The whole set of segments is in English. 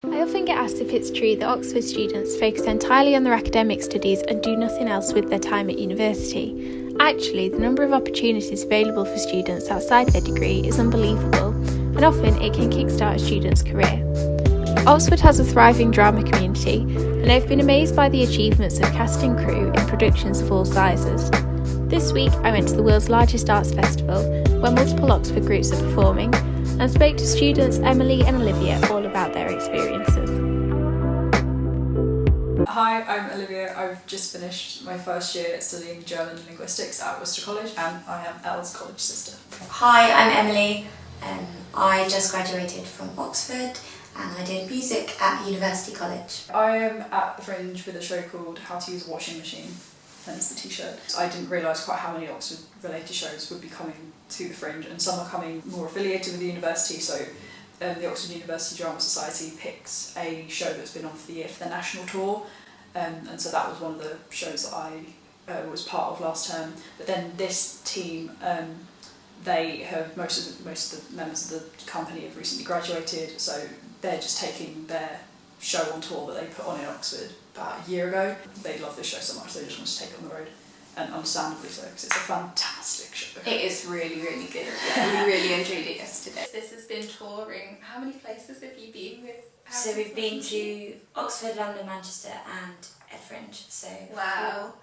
I often get asked if it's true that Oxford students focus entirely on their academic studies and do nothing else with their time at university. Actually, the number of opportunities available for students outside their degree is unbelievable, and often it can kickstart a student's career. Oxford has a thriving drama community, and I've been amazed by the achievements of cast and crew in productions of all sizes. This week I went to the world's largest arts festival, where multiple Oxford groups are performing, and spoke to students Emily and Olivia all about their experiences. Hi, I'm Olivia. I've just finished my first year studying German linguistics at Worcester College, and I am Elle's college sister. Hi, I'm Emily. I just graduated from Oxford and I did music at University College. I am at the Fringe with a show called How to Use a Washing Machine, hence the t-shirt. I didn't realise quite how many Oxford related shows would be coming to the Fringe, and some are coming more affiliated with the university, so the Oxford University Drama Society picks a show that's been on for the year for their national tour, and so that was one of the shows that I was part of last term. But then this team, they have most of the members of the company have recently graduated, so they're just taking their show on tour that they put on in Oxford about a year ago. They love this show so much they just want to take it on the road, and understandably so, because it's a fantastic show. It is really, really good. Yeah, we really enjoyed it yesterday. This has been touring. How many places have you been with? So we've been to Oxford, London, Manchester and Edinburgh Fringe. So Wow.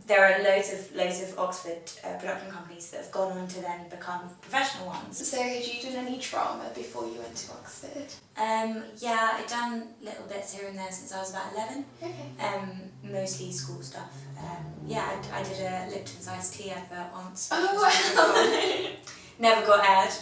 there are loads of Oxford production companies that have gone on to then become professional ones. So had you done any drama before you went to Oxford? Yeah, I've done little bits here and there since I was about 11. Okay. Mostly school stuff. Yeah, I did a Lipton's iced tea advert once. Oh wow. Never got aired.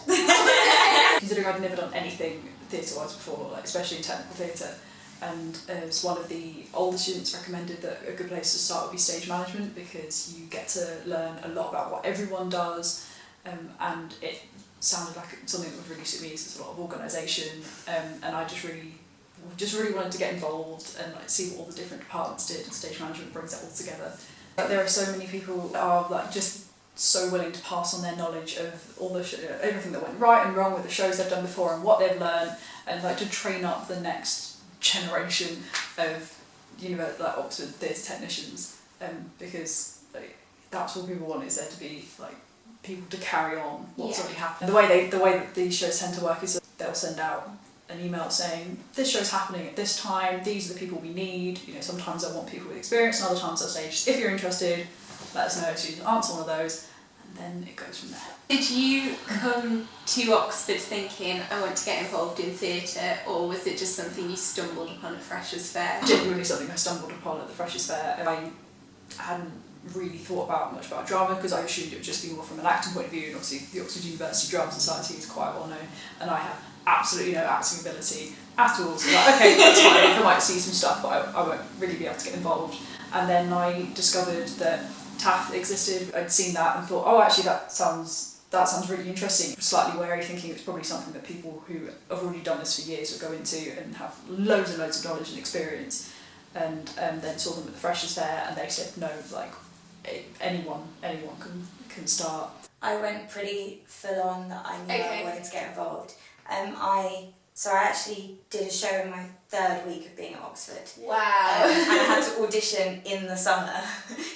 Considering I'd never done anything theatre-wise before, like especially in technical theatre, and as one of the older students recommended that a good place to start would be stage management, because you get to learn a lot about what everyone does, and it sounded like something that would really suit me, because there's a lot of organisation, and I just really wanted to get involved and like see what all the different departments did, and stage management brings it all together. But there are so many people that are like just so willing to pass on their knowledge of all the everything that went right and wrong with the shows they've done before and what they've learned, and like to train up the next generation of like Oxford theatre technicians, because like, that's what people want, is there to be like people to carry on what's already happened. The way that these shows tend to work is that they'll send out an email saying this show's happening at this time, these are the people we need. Sometimes they'll want people with experience, and other times they'll say just if you're interested, let us know so you can answer one of those, and then it goes from there. Did you come to Oxford thinking I want to get involved in theatre, or was it just something you stumbled upon at Freshers' Fair? Genuinely something I stumbled upon at the Freshers' Fair. I hadn't really thought much about drama, because I assumed it would just be more from an acting point of view, and obviously the Oxford University Drama Society is quite well known, and I have absolutely no acting ability at all, so like, okay, that's fine, I might see some stuff, but I won't really be able to get involved. And then I discovered that TAF existed. I'd seen that and thought, oh, actually that sounds really interesting. Slightly wary, thinking it's probably something that people who have already done this for years would go into and have loads and loads of knowledge and experience. And then saw them at the Freshers' Fair, and they said no, like anyone can start. I went pretty full on that I knew I wanted to get involved. I actually did a show in my third week of being at Oxford. Wow. And I had to audition in the summer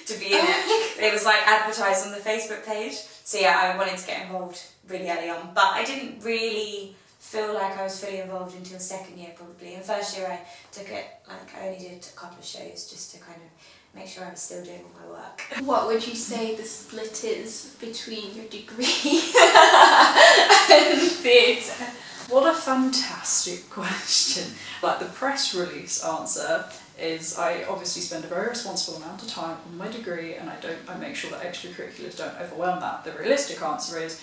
to be in it. It was like advertised on the Facebook page. So yeah, I wanted to get involved really early on, but I didn't really feel like I was fully involved until second year probably. In first year I took it, like I only did a couple of shows just to kind of make sure I was still doing all my work. What would you say the split is between your degree and theatre? What a fantastic question. Like the press release answer is I obviously spend a very responsible amount of time on my degree, and I make sure that extracurriculars don't overwhelm that. The realistic answer is,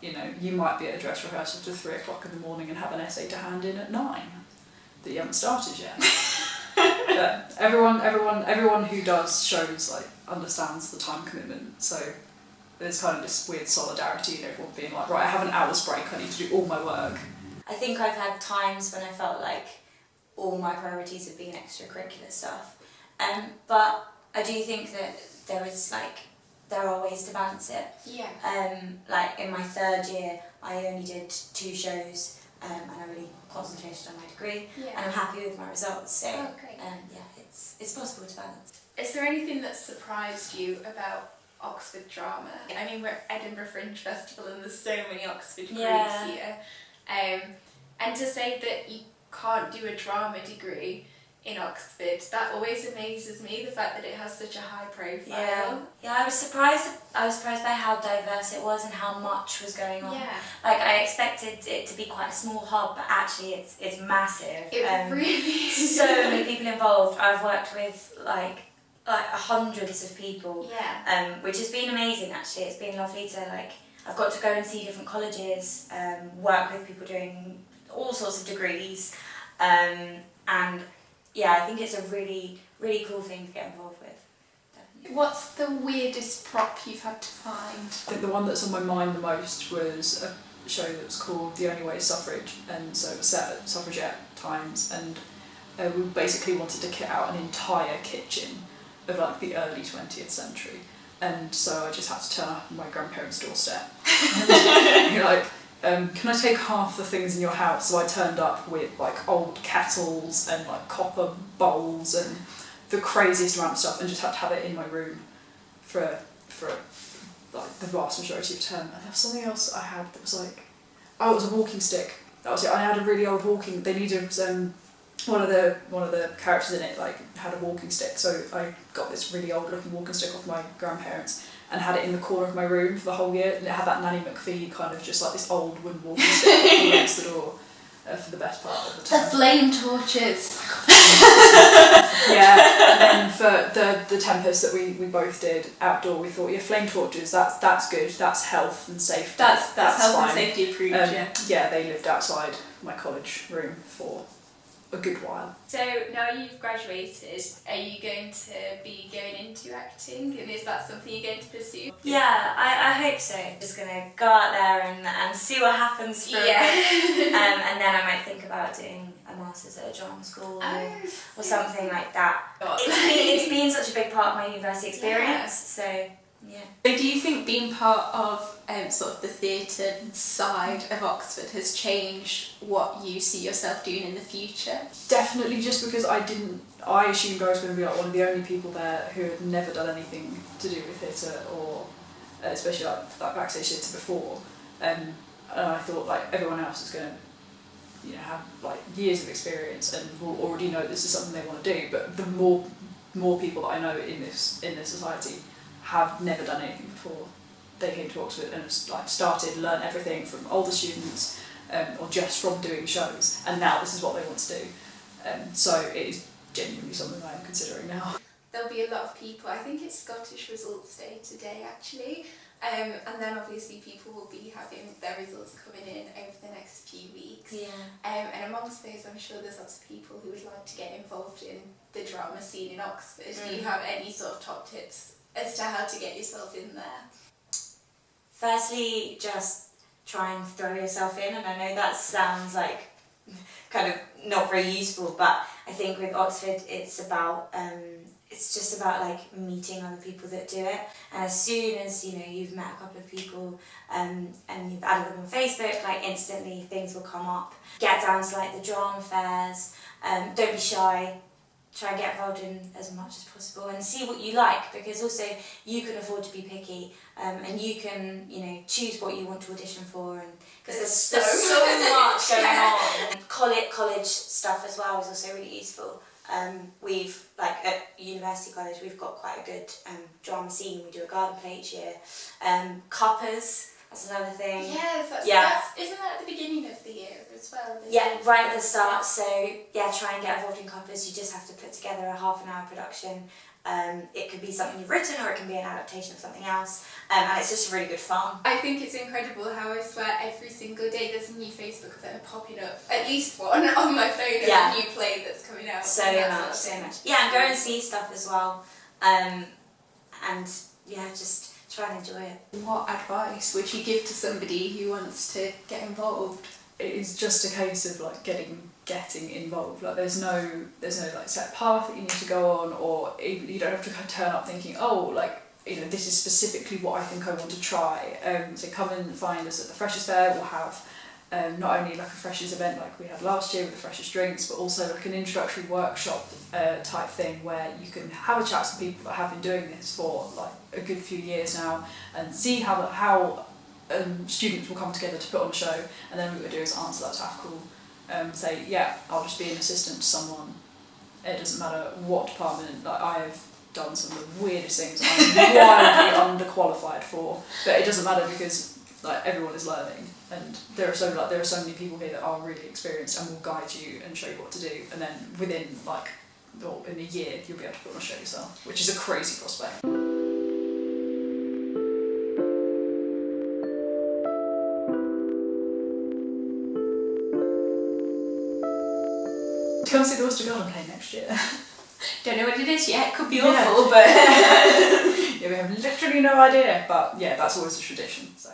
you might be at a dress rehearsal till 3 o'clock in the morning and have an essay to hand in at 9 that you haven't started yet. But everyone who does shows like understands the time commitment, so there's kind of this weird solidarity in everyone being like, right, I have an hour's break, I need to do all my work. I think I've had times when I felt like all my priorities have been extracurricular stuff, but I do think that there are ways to balance it. Yeah. Like in my third year I only did 2 shows, and I really concentrated on my degree, Yeah. and I'm happy with my results. So Great. yeah, it's possible to balance. Is there anything that surprised you about Oxford drama? I mean, we're at Edinburgh Fringe Festival and there's so many Oxford groups here. And to say that you can't do a drama degree in Oxford, that always amazes me, the fact that it has such a high profile. Yeah, I was surprised by how diverse it was and how much was going on. Yeah. Like, I expected it to be quite a small hub, but actually it's massive. It really is. So many people involved. I've worked with like hundreds of people, which has been amazing. Actually, it's been lovely to I've got to go and see different colleges, work with people doing all sorts of degrees, and yeah, I think it's a really, really cool thing to get involved with. Definitely. What's the weirdest prop you've had to find? I think the one that's on my mind the most was a show that was called The Only Way is Suffrage, and so it was set at suffragette times, and we basically wanted to kit out an entire kitchen of like the early 20th century, and so I just had to turn up on my grandparents' doorstep. And you're like, can I take half the things in your house? So I turned up with like old kettles and like copper bowls and the craziest amount of stuff, and just had to have it in my room for like the vast majority of the term. And there was something else I had that was like, oh, it was a walking stick. That was it. I had a really old walking. They needed one of the characters in it like had a walking stick, so I got this really old looking walking stick off my grandparents and had it in the corner of my room for the whole year, and it had that Nanny McPhee kind of just like this old wooden walking stick against the door for the best part of the time. The flame torches. Yeah, and then for the Tempest that we both did outdoor, we thought, yeah, flame torches, that's good, that's health and safety. That's health fine. and safety approved, Yeah, they lived outside my college room for a good while. So now you've graduated, are you going to be going into acting, and is that something you're going to pursue? Yeah, I hope so. Just gonna go out there and see what happens for a bit. And then I might think about doing a master's at a drama school or something like that. It's been such a big part of my university experience, so yeah. So do you think being part of sort of the theatre side of Oxford has changed what you see yourself doing in the future? Definitely, just because I assumed I was going to be like one of the only people there who had never done anything to do with theatre, or especially like backstage theatre before, and I thought like everyone else is going to have like years of experience and will already know this is something they want to do, but the more people that I know in this society have never done anything before they came to Oxford and like started learn everything from older students or just from doing shows, and now this is what they want to do. So it is genuinely something I am considering now. There'll be a lot of people, I think it's Scottish Results Day today actually, and then obviously people will be having their results coming in over the next few weeks. And amongst those I'm sure there's lots of people who would like to get involved in the drama scene in Oxford. Do you have any sort of top tips as to how to get yourself in there? Firstly, just try and throw yourself in, and I know that sounds like kind of not very useful, but I think with Oxford it's about it's just about like meeting other people that do it, and as soon as you've met a couple of people and you've added them on Facebook, like instantly things will come up. Get down to like the drama fairs, don't be shy. Try and get involved in as much as possible and see what you like, because also you can afford to be picky, and you can choose what you want to audition for, and because there's so much going on. College stuff as well is also really useful. We've like at university college we've got quite a good drama scene. We do a garden play each year. Cuppers, that's another thing. Yes, isn't that at the beginning of the year as well? Yeah, right at the start. So yeah, try and get involved in Cuppers. You just have to put together a half-an-hour production. It could be something you've written, or it can be an adaptation of something else, and it's just really good fun. I think it's incredible how I swear every single day there's a new Facebook event popping up, at least one on my phone of a new play that's coming out. So much. Yeah, and go and see stuff as well, and yeah, just try and enjoy it. What advice would you give to somebody who wants to get involved? It is just a case of like getting involved. Like there's no like set path that you need to go on, or you don't have to kind of turn up thinking, oh, like this is specifically what I think I want to try. So come and find us at the Freshers Fair. We'll have not only like a freshers event like we had last year with the freshers drinks, but also like an introductory workshop type thing where you can have a chat to people that have been doing this for like a good few years now and see how students will come together to put on a show. And then what we do is answer that tactical, say, yeah, I'll just be an assistant to someone. It doesn't matter what department. Like I've done some of the weirdest things I'm wildly underqualified for, but it doesn't matter because like everyone is learning, and there are so many people here that are really experienced and will guide you and show you what to do, and then within in a year you'll be able to put on a show yourself, which is a crazy prospect. Come see the Worcester Garden play next year. Don't know what it is yet, could be Yeah. awful, but Yeah, we have literally no idea, but yeah, that's always a tradition. So.